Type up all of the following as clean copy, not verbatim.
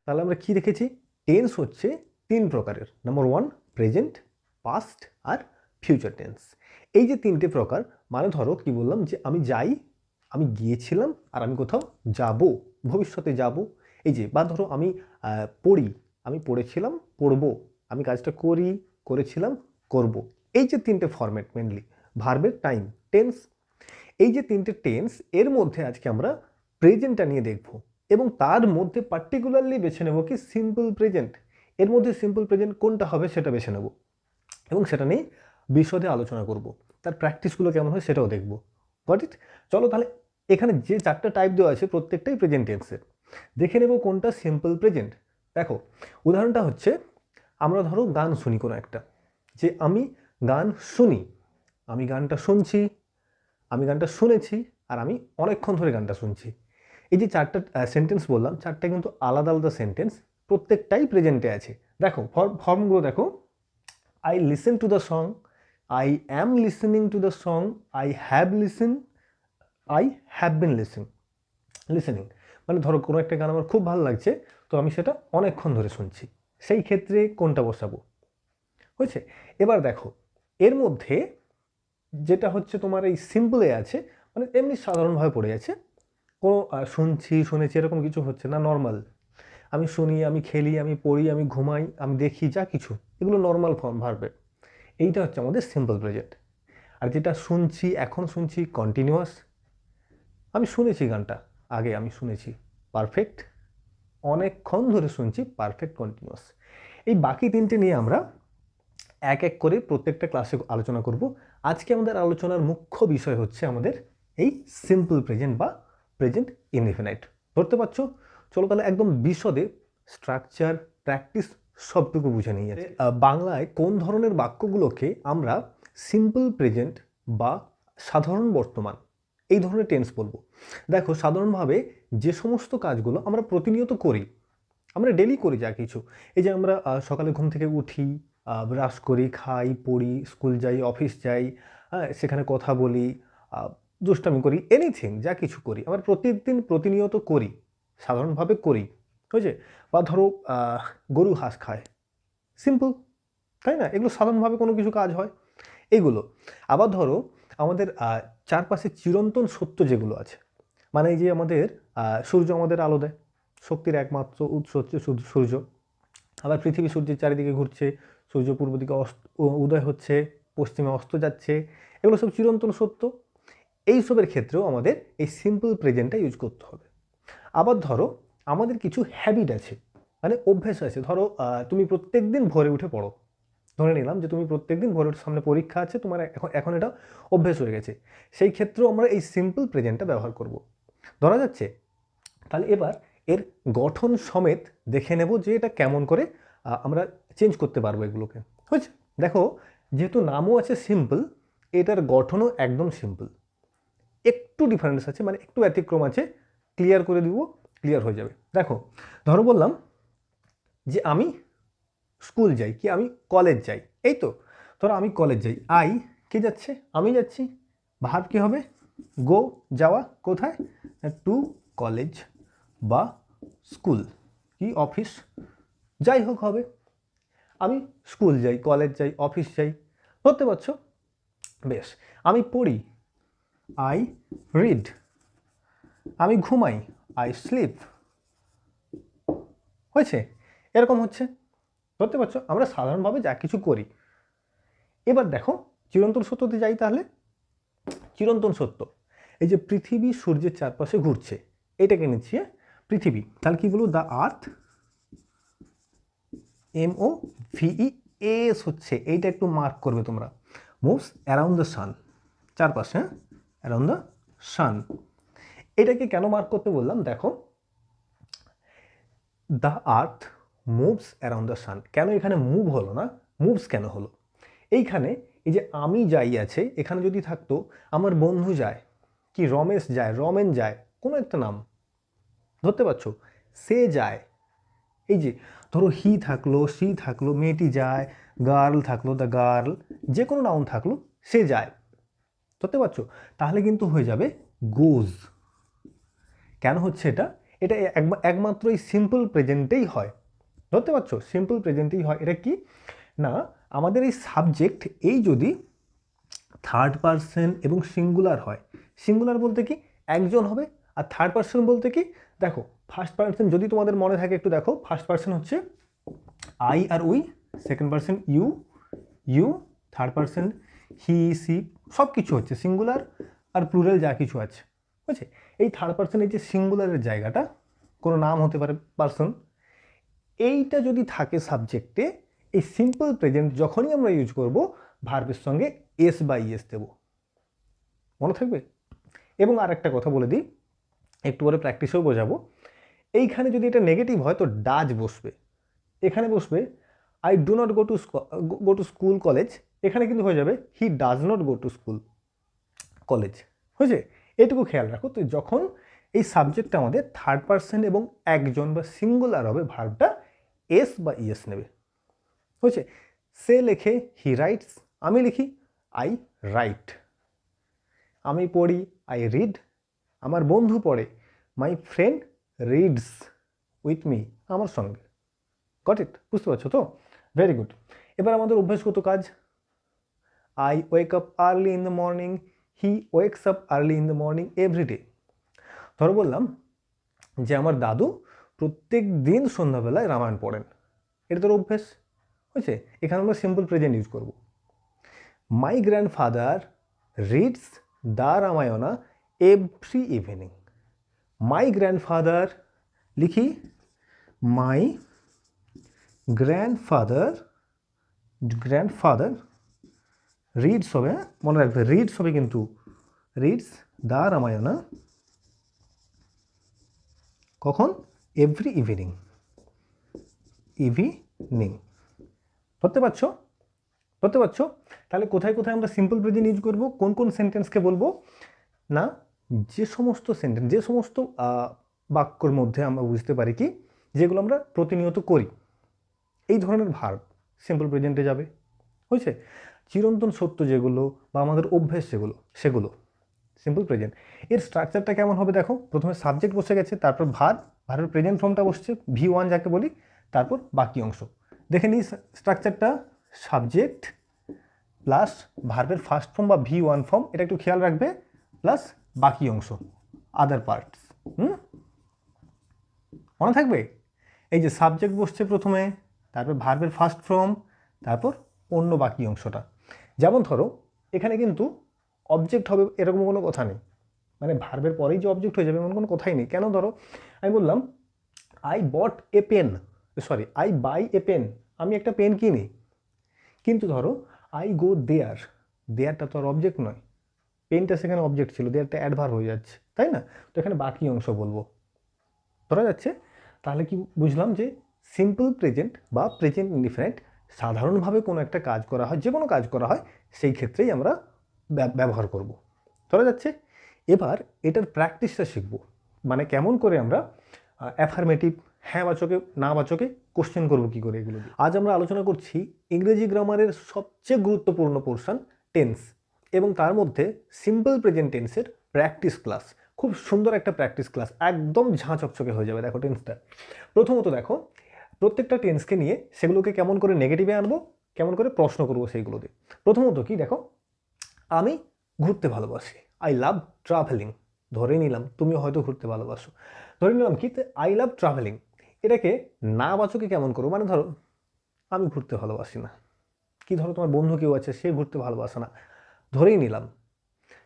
তাহলে আমরা কি দেখেছি? টেন্স হচ্ছে 3 প্রকারের। নাম্বার 1 প্রেজেন্ট, পাস্ট আর ফিউচার টেন্স। এই যে 3টে প্রকার, মানে ধরো কি বললাম যে আমি যাই, আমি গিয়েছিলাম, আর আমি কোথাও যাব, ভবিষ্যতে যাব। এই যে, বা ধরো আমি পড়ি, আমি পড়েছিলাম, পড়ব, আমি কাজটা করি, করেছিলাম, করব। এই যে 3টে ফরম্যাট মেনলি ভার্বের টাইম টেন্স, এই যে 3টে টেন্স, এর মধ্যে আজকে আমরা প্রেজেন্টটা নিয়ে দেখব এবং তার মধ্যে পার্টিকুলারলি বেছে নেব কি সিম্পল প্রেজেন্ট। এর মধ্যে সিম্পল প্রেজেন্ট কোনটা হবে সেটা বেছে নেব এবং সেটা নিয়ে বিশদে আলোচনা করব। তার প্র্যাকটিসগুলো কেমন হয় সেটাও দেখব। Got it? চলো তাহলে এখানে যে 4টা টাইপ দেওয়া আছে প্রত্যেকটাই প্রেজেন্ট টেন্সের। দেখে নেব কোনটা সিম্পল প্রেজেন্ট। দেখো, উদাহরণটা হচ্ছে আমরা ধরো গান শুনি কোনো একটা, যে আমি গান শুনি, আমি গানটা শুনছি, আমি গানটা শুনেছি, আর আমি অনেকক্ষণ ধরে গানটা শুনছি। এই যে 4টা সেন্টেন্স বললাম, 4টা কিন্তু আলাদা আলাদা সেন্টেন্স, প্রত্যেকটাই প্রেজেন্টে আছে। দেখো ফর্মগুলো দেখো, I listen to the song, I am listening to the song, I have listen, I have been listening. মানে ধরো কোনো একটা গান আমার খুব ভালো লাগছে, তো আমি সেটা অনেকক্ষণ ধরে শুনছি। সেই ক্ষেত্রে কোনটা বসাবো? হয়েছে? এবার দেখো, এর মধ্যে যেটা হচ্ছে তোমার এই সিম্পলে আছে, মানে এমনি সাধারণভাবে পড়ে আছে, কোনো শুনছি শুনেছি এরকম কিছু হচ্ছে না, নর্মাল। আমি শুনি, আমি খেলি, আমি পড়ি, আমি ঘুমাই, আমি দেখি, যা কিছু, এগুলো নর্মাল ফর্ম ভার্বে। এইটা হচ্ছে আমাদের সিম্পল প্রেজেন্ট। আর যেটা শুনছি, এখন শুনছি, কন্টিনিউয়াস। আমি শুনেছি গানটা, আগে আমি শুনেছি, পারফেক্ট। অনেকক্ষণ ধরে শুনছি, পারফেক্ট কন্টিনিউয়াস। এই বাকি 3টে নিয়ে আমরা এক এক করে প্রত্যেকটা ক্লাসে আলোচনা করব। আজকে আমাদের আলোচনার মুখ্য বিষয় হচ্ছে আমাদের এই সিম্পল প্রেজেন্ট বা প্রেজেন্ট ইনডিফিনাইট। ধরতে পারছো? চলো তাহলে একদম বিশদে স্ট্রাকচার, প্র্যাকটিস সবটুকু বুঝে নিয়ে যাচ্ছে। বাংলায় কোন ধরনের বাক্যগুলোকে আমরা সিম্পল প্রেজেন্ট বা সাধারণ বর্তমান এই ধরনের টেন্স বলবো? দেখো, সাধারণভাবে যে সমস্ত কাজগুলো আমরা প্রতিনিয়ত করি, আমরা ডেলি করি যা কিছু, এই যে আমরা সকালে ঘুম থেকে উঠি, ব্রাশ করি, খাই, পড়ি, স্কুল যাই, অফিস যাই, হ্যাঁ, সেখানে কথা বলি, দুষ্টামি করি, এনিথিং যা কিছু করি আমরা প্রতিদিন প্রতিনিয়ত করি, সাধারণভাবে করি। বুঝছে? বা ধরো গরু ঘাস খায়, সিম্পল, তাই না? এগুলো সাধারণভাবে কোনো কিছু কাজ হয় এগুলো। আবার ধরো আমাদের চারপাশে চিরন্তন সত্য যেগুলো আছে, মানে এই যে আমাদের সূর্য আমাদের আলো দেয়, শক্তির একমাত্র উৎস হচ্ছে সূর্য। আবার পৃথিবী সূর্যের চারিদিকে ঘুরছে, সূর্য পূর্ব দিকে উদয় হচ্ছে, পশ্চিমে অস্ত যাচ্ছে, এগুলো সব চিরন্তন সত্য। এইসবের ক্ষেত্রেও আমাদের এই সিম্পল প্রেজেন্টটা ইউজ করতে হবে। আবার ধরো আমাদের কিছু হ্যাবিট আছে, মানে অভ্যেস আছে। ধরো তুমি প্রত্যেক দিন ভোরে উঠে পড়ো, ধরে নিলাম যে তুমি প্রত্যেকদিন ভোরে উঠে, সামনে পরীক্ষা আছে তোমার, এখন এটা অভ্যেস হয়ে গেছে, সেই ক্ষেত্রেও আমরা এই সিম্পল প্রেজেন্টটা ব্যবহার করব। ধরা যাচ্ছে? তাহলে এবার এর গঠন সমেত দেখে নেব যে এটা কেমন করে আমরা চেঞ্জ করতে পারবো এগুলোকে। বুঝছে? দেখো, যেহেতু নামও আছে সিম্পল, এটার গঠনও একদম সিম্পল, একটু ডিফারেন্স আছে, মানে একটু ব্যতিক্রম আছে, ক্লিয়ার করে দিব, ক্লিয়ার হয়ে যাবে। দেখো, ধরো বললাম যে আমি স্কুল যাই, কি আমি কলেজ যাই, এই তো। ধরো আমি কলেজ যাই, আই কে যাচ্ছে, আমি যাচ্ছি, ভার্ব কি হবে? গো, যাওয়া, কোথায়? টু কলেজ বা স্কুল, কি অফিস, যাই হোক হবে। আমি স্কুল যাই, কলেজ যাই, অফিস যাই, ধরতে পারছো? বেশ। আমি পড়ি, আই রিড। আমি ঘুমাই, আই স্লিপ। হয়েছে? এরকম হচ্ছে, ধরতে পারছো? আমরা সাধারণভাবে যা কিছু করি। এবার দেখো, চিরন্তন সত্যতে যাই তাহলে। চিরন্তন সত্য, এই যে পৃথিবী সূর্যের চারপাশে ঘুরছে, এটাকে নিচ্ছি পৃথিবী। তাহলে কি বলবো? দ্য আর্থ, MOVES হচ্ছে, এইটা একটু মার্ক করবে তোমরা, মুভস অ্যারাউন্ড দ্য সান, চারপাশে, হ্যাঁ, অ্যারাউন্ড দ্য সান। এটাকে কেন মার্ক করতে বললাম? দেখো, the earth moves around the sun, কেন এখানে মুভ হলো না, মুভস কেন হলো? এইখানে এই যে আমি যাই আছে, এখানে যদি থাকতো আমার বন্ধু যায়, কি রমেশ যায়, রমেন যায়, কোনো একটা নাম, ধরতে পারছো? সে যায়, এই যে ধরো হি থাকলো, সি থাকলো, মেয়েটি যায়, গার্ল থাকলো, দ্য গার্ল, যে কোনো নাউন থাকলো, সে যায়, ধরতে পারছো? তাহলে কিন্তু হয়ে যাবে গোজ। কেন হচ্ছে এটা? এটা একমাত্র এই সিম্পল প্রেজেন্টেই হয়। ধরতে পারছো, সিম্পল প্রেজেন্টেই হয়। এটা কি না, আমাদের এই সাবজেক্ট এই যদি থার্ড পারসন এবং সিঙ্গুলার হয়, সিঙ্গুলার বলতে কি একজন হবে, আর থার্ড পারসন বলতে কি, দেখো ফার্স্ট পারসন যদি তোমাদের মনে থাকে একটু দেখো, ফার্স্ট পারসন হচ্ছে আই আর we, second person you, third person he she, সব কিছু হচ্ছে সিঙ্গুলার আর প্লুরাল যা কিছু আছে, বুঝছে। এই থার্ড পারসনের যে সিঙ্গুলারের জায়গাটা, কোনো নাম হতে পারে পারসন, এইটা যদি থাকে সাবজেক্টে, এই সিম্পল প্রেজেন্ট যখনই আমরা ইউজ করব ভার্বের সঙ্গে এস বা ইএস দেব, মনে থাকবে। এবং আর একটা কথা বলে দিই, একটু পরে প্র্যাকটিসেও বোঝাবো, এইখানে যদি এটা নেগেটিভ হয় তো ডাজ বসবে, এখানে বসবে I do not go to school college, এখানে কিন্তু হয়ে যাবে he does not go to school college, হয়েছে। এটুকু খেয়াল রাখো। তো যখন এই সাবজেক্টটা আমাদের থার্ড পারসন এবং একজন বা সিঙ্গুলার হবে, ভার্বটা এস বা ইএস নেবে, হয়েছে। সে লেখে হি রাইটস, আমি লিখি আই রাইট, আমি পড়ি আই রিড, আমার বন্ধু পড়ে my friend reads with me, আমার সঙ্গে। Got it? বুঝতে পারছো তো? Very good. এবার আমাদের অভ্যাসগত কাজ, I wake up early in the morning, he wakes up early in the morning every day. ধরো বললাম যে আমার দাদু প্রত্যেক দিন সন্ধ্যাবেলায় রামায়ণ পড়েন, এটা তোর অভ্যেস, হয়েছে। এখানে আমরা সিম্পল প্রেজেন্ট ইউজ করব। My grandfather reads the Ramayana every evening, my grandfather লিখি মাই গ্র্যান্ডফাদার রিডস হবে, মনে রাখবে রিডস হবে, কিন্তু রিডস দ্য রামায়ণা কখন? এভরি ইভিনিং, ধরতে পারছো? তাহলে কোথায় কোথায় আমরা সিম্পল প্রেজেন্ট ইউজ করব, কোন কোন সেন্টেন্সকে বলবো না, যে সমস্ত সেন্টেন্স, যে সমস্ত বাক্যর মধ্যে আমরা বুঝতে পারি কি, যেগুলো আমরা প্রতিনিয়ত করি, এই ধরনের ভার্ব সিম্পল প্রেজেন্টে যাবে, হয়েছে। চিরন্তন সত্য যেগুলো বা আমাদের অভ্যেস সেগুলো সিম্পল প্রেজেন্ট। এর স্ট্রাকচারটা কেমন হবে দেখো, প্রথমে সাবজেক্ট বসে গেছে, তারপর ভার্বের প্রেজেন্ট ফর্মটা বসছে V1 যাকে বলি, তারপর বাকি অংশ। দেখে নিই স্ট্রাকচারটা, সাবজেক্ট প্লাস ভার্বের ফার্স্ট ফর্ম বা V1 ফর্ম, এটা একটু খেয়াল রাখবে, প্লাস বাকি অংশ আদার পার্টস, মনে থাকবে। এই যে সাবজেক্ট বসছে প্রথমে, তারপর ভার্বের ফার্স্ট ফর্ম, তারপর অন্য বাকি অংশটা। যেমন ধরো এখানে কিন্তু অবজেক্ট হবে এরকম কোনো কথা নেই, মানে ভার্বের পরেই যে অবজেক্ট হয়ে যাবে এমন কোনো কথাই নেই। কেন? ধরো আমি বললাম আই বাই এ পেন, আমি একটা পেন কিনি, কিন্তু ধরো আই গো দেয়ারটা তো আর অবজেক্ট নয়, পেনটা সেখানে অবজেক্ট ছিল, দেয়ারটা অ্যাডভার্ব হয়ে যাচ্ছে, তাই না? তো এখানে বাকি অংশ বলবো, ধরা যাচ্ছে। তাহলে কি বুঝলাম যে সিম্পল প্রেজেন্ট বা প্রেজেন্ট ইনডিফিনিট সাধারণভাবে কোনো একটা কাজ করা হয়, যে কোনো কাজ করা হয় সেই ক্ষেত্রেই আমরা ব্যবহার করব, ধরা যাচ্ছে। এবার এটার প্র্যাকটিসটা শিখব, মানে কেমন করে আমরা অ্যাফার্মেটিভ, হ্যাঁ বাচকে না বাচকে কোশ্চেন করবো কী করে, এগুলো। আজ আমরা আলোচনা করছি ইংরেজি গ্রামারের সবচেয়ে গুরুত্বপূর্ণ পোর্শন টেন্স, এবং তার মধ্যে সিম্পল প্রেজেন্ট টেন্সের প্র্যাকটিস ক্লাস। খুব সুন্দর একটা প্র্যাকটিস ক্লাস, একদম ঝাঁ চকচকে হয়ে যাবে। দেখো টেন্সটা প্রথমত দেখো, প্রত্যেকটা টেন্সকে নিয়ে সেগুলোকে কেমন করে নেগেটিভে আনবো, কেমন করে প্রশ্ন করবো সেইগুলোতে। প্রথমত কি দেখো, আমি ঘুরতে ভালোবাসি, আই লাভ ট্রাভেলিং, ধরে নিলাম তুমি হয়তো ঘুরতে ভালোবাসো, ধরে নিলাম কি আই লাভ ট্রাভেলিং, এটাকে না বাচকে কেমন করবো, মানে ধরো আমি ঘুরতে ভালোবাসি না, কি ধরো তোমার বন্ধু কেউ আছে সে ঘুরতে ভালোবাসে না, ধরেই নিলাম,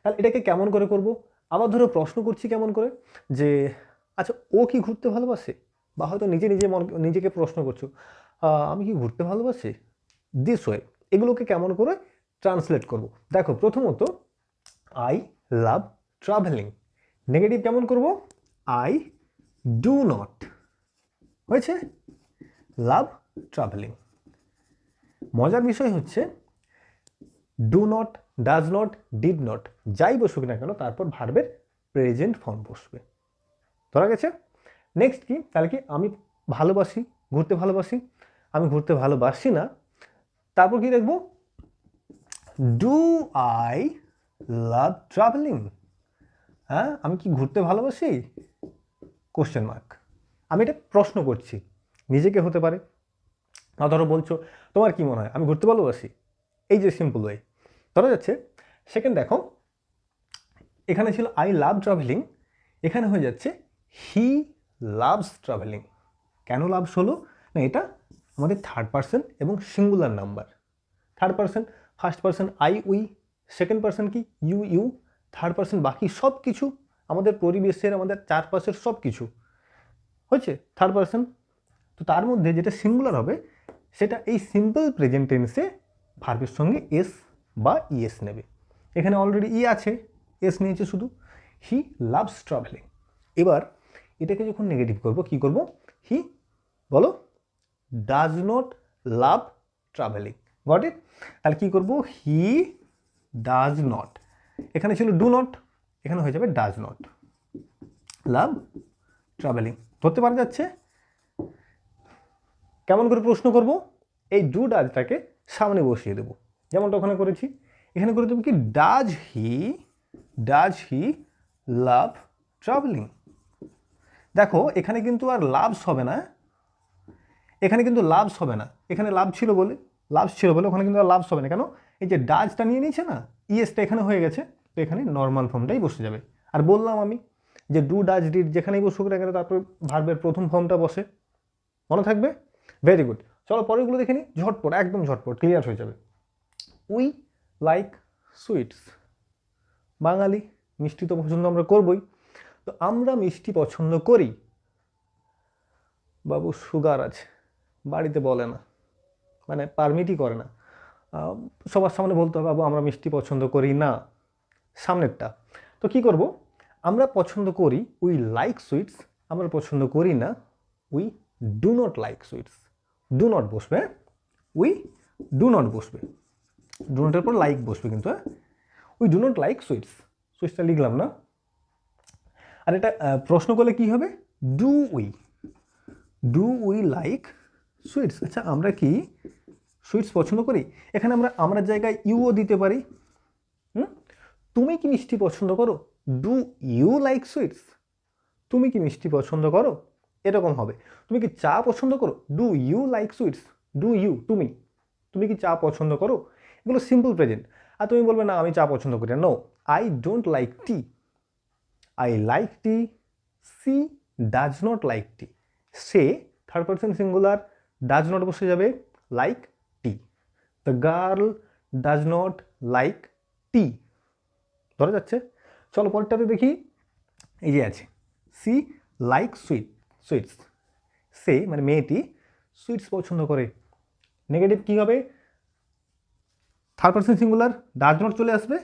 তাহলে এটাকে কেমন করে করব। আবার ধরো প্রশ্ন করছি কেমন করে, যে আচ্ছা ও কি ঘুরতে ভালোবাসে, বা হয়তো নিজেকে প্রশ্ন করছো আমি কি ঘুরতে ভালোবাসি, দিস ওয়ে। এগুলোকে কেমন করে ট্রান্সলেট করব। দেখো প্রথমত আই লাভ ট্রাভেলিং, নেগেটিভ কেমন করব, আই ডু নট, হয়েছে, লাভ ট্রাভেলিং। মজার বিষয় হচ্ছে do not, does not, did not, যাই বসুক না কেন তারপর ভার্বের প্রেজেন্ট ফর্ম বসবে, ধরা গেছে। নেক্সট কি, তাহলে কি আমি ভালোবাসি, ঘুরতে ভালোবাসি, আমি ঘুরতে ভালোবাসি না, তারপর কি দেখবো, ডু আই লাভ ট্রাভেলিং, হ্যাঁ আমি কি ঘুরতে ভালোবাসি, কোশ্চেন মার্ক। আমি এটা প্রশ্ন করছি, নিজেকে হতে পারে, না ধরো বলছো তোমার কি মনে হয় আমি ঘুরতে ভালোবাসি, এই যে সিম্পল ওয়ে। ধরা যাচ্ছে সেকেন্ড দেখো, এখানে ছিল আই লাভ ট্রাভেলিং, এখানে হয়ে যাচ্ছে হি লাভস ট্রাভেলিং। কেন লাভস হলো না, এটা আমাদের থার্ড পার্সন এবং singular number. Third person, first person I we, second person কি ইউ ইউ, থার্ড পার্সন বাকি সব কিছু, আমাদের পরিবেশের আমাদের চারপাশের সব কিছু হচ্ছে থার্ড পার্সন। তো তার মধ্যে যেটা সিঙ্গুলার হবে সেটা এই সিম্পল প্রেজেন্ট টেন্সে ভার্বের সঙ্গে এস বা ইএস নেবে। এখানে অলরেডি ই আছে, এস নিয়েছে শুধু, হি লাভস ট্রাভেলিং। এবার এটাকে যখন নেগেটিভ করব কি করব, হি বলো does not love travelling. Got it? তাহলে কী করবো, হি ডাজ নট, এখানে ছিল ডু নট, এখানে হয়ে যাবে ডাজ নট লাভ ট্রাভেলিং। ধরতে পারা যাচ্ছে? কেমন করে প্রশ্ন করব, এই ডু ডাজটাকে সামনে বসিয়ে দেবো, যেমনটা ওখানে করেছি। এখানে করে দেবো কি ডাজ হি লাভ ট্রাভেলিং। দেখো এখানে কিন্তু আর লাভস হবে না, এখানে কিন্তু লাভস হবে না, এখানে লাভস ছিল বলে ওখানে কিন্তু আর লাভস হবে না। কেন? এই যে ডাজটা নিয়ে নিয়েছে না, ইএসটা এখানে হয়ে গেছে, তো এখানে নর্মাল ফর্মটাই বসে যাবে। আর বললাম আমি যে ডু ডাজ ডিড যেখানেই বসুক না কেন তারপর ভার্বের প্রথম ফর্মটা বসে, মনে থাকবে? Very good. চলো পরেরগুলো দেখে নিই, ঝটপট, একদম ঝটপট ক্লিয়ার হয়ে যাবে। উই লাইক সুইটস, বাঙালি মিষ্টি তো পছন্দ আমরা করবই, তো আমরা মিষ্টি পছন্দ করি। বাবু সুগার আছে, বাড়িতে বলে না, মানে পারমিটই করে না, সবার সামনে বলতে হবে বাবু আমরা মিষ্টি পছন্দ করি না, সামনেরটা। তো কি করব, আমরা পছন্দ করি উই লাইক সুইটস, আমরা পছন্দ করি না we do not like sweets. Do not বসবে, উই ডু নট বসবে, ডু নটের পর লাইক বসবে কিন্তু, হ্যাঁ, we do not like sweets, সুইটসটা লিখলাম না। আর এটা প্রশ্ন করলে কি হবে, ডু উই লাইক সুইটস। আচ্ছা আমরা কি সুইটস পছন্দ করি? এখানে আমরা জায়গায় ইউও দিতে পারি। তুমি কি মিষ্টি পছন্দ করো? ডু ইউ লাইক সুইটস, তুমি কি মিষ্টি পছন্দ করো, এরকম হবে। তুমি কি চা পছন্দ করো? Do you like sweets, do you, তুমি কি চা পছন্দ করো? এগুলো সিম্পল প্রেজেন্ট। আর তুমি বলবে না আমি চা পছন্দ করি না, no, I don't like tea, I like tea, she does not like tea, সে third person singular, does not বসে যাবে, like tea, the girl does not like tea. ধরা যাচ্ছে? চলো পরেরটাতে দেখি, এই যে আছে সি লাইক সুইটস, সে মানে মেয়েটি সুইটস পছন্দ করে। নেগেটিভ কি হবে, third person singular, does not চলে আসবে,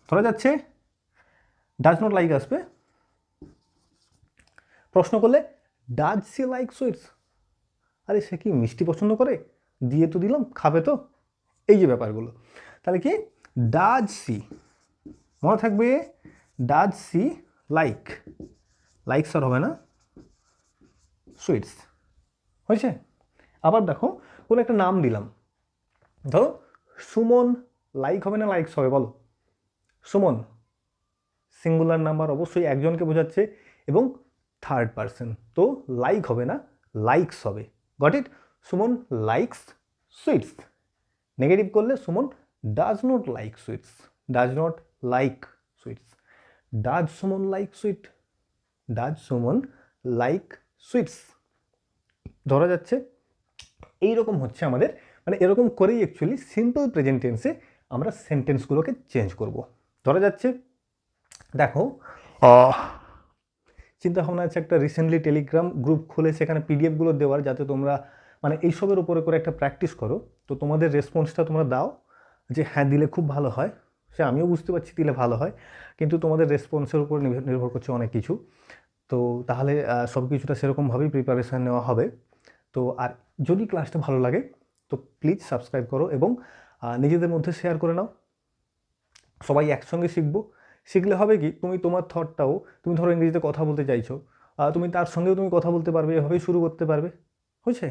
ধরা যাচ্ছে ডাজ নট লাইক আসবে। প্রশ্ন করলে ডাজ সি লাইক সুইটস, আরে সে কি মিষ্টি পছন্দ করে, দিয়ে তো দিলাম, খাবে তো, এই যে ব্যাপারগুলো। তাহলে কি ডাজ সি, মনে থাকবে ডাজ সি লাইকস আর হবে না, সুইটস হয়েছে। আবার দেখো কোনো একটা নাম দিলাম, ধরো সুমন, লাইক হবে না লাইকস হবে বলো? সুমন সিঙ্গুলার নাম্বার, অবশ্যই একজনকে বোঝাচ্ছে এবং থার্ড পার্সন, তো লাইক হবে না লাইকস হবে। Got it? Suman likes sweets. Negative করলে Suman does not like sweets, does not like sweets, does Suman like sweet, does Suman like sweets. ধরা যাচ্ছে? এইরকম হচ্ছে আমাদের, মানে এরকম করেই অ্যাকচুয়ালি সিম্পল প্রেজেন্ট টেন্সে আমরা সেন্টেন্সগুলোকে চেঞ্জ করব। ধরা যাচ্ছে? দেখো চিন্তা ভাবনা আছে একটা রিসেন্টলি টেলিগ্রাম গ্রুপ খুলে সেখানে পিডিএফগুলো দেওয়ার, যাতে তোমরা মানে এইসবের উপরে করে একটা প্র্যাকটিস করো। তো তোমাদের রেসপন্সটা তোমরা দাও যে হ্যাঁ দিলে খুব ভালো হয়, সে আমিও বুঝতে পারছি দিলে ভালো হয়, কিন্তু তোমাদের রেসপন্সের উপর নির্ভর করছে অনেক কিছু। তো তাহলে সব কিছুটা সেরকমভাবেই প্রিপারেশান নেওয়া হবে। তো আর যদি ক্লাসটা ভালো লাগে তো প্লিজ সাবস্ক্রাইব করো এবং নিজেদের মধ্যে শেয়ার করে নাও, সবাই একসঙ্গে শিখবো। শিখলে হবে কি, তুমি তোমার থটটাও, তুমি ধরো ইংরেজিতে কথা বলতে চাইছো, তুমি তার সঙ্গেও তুমি কথা বলতে পারবে, এভাবেই শুরু করতে পারবে, হয়েছে?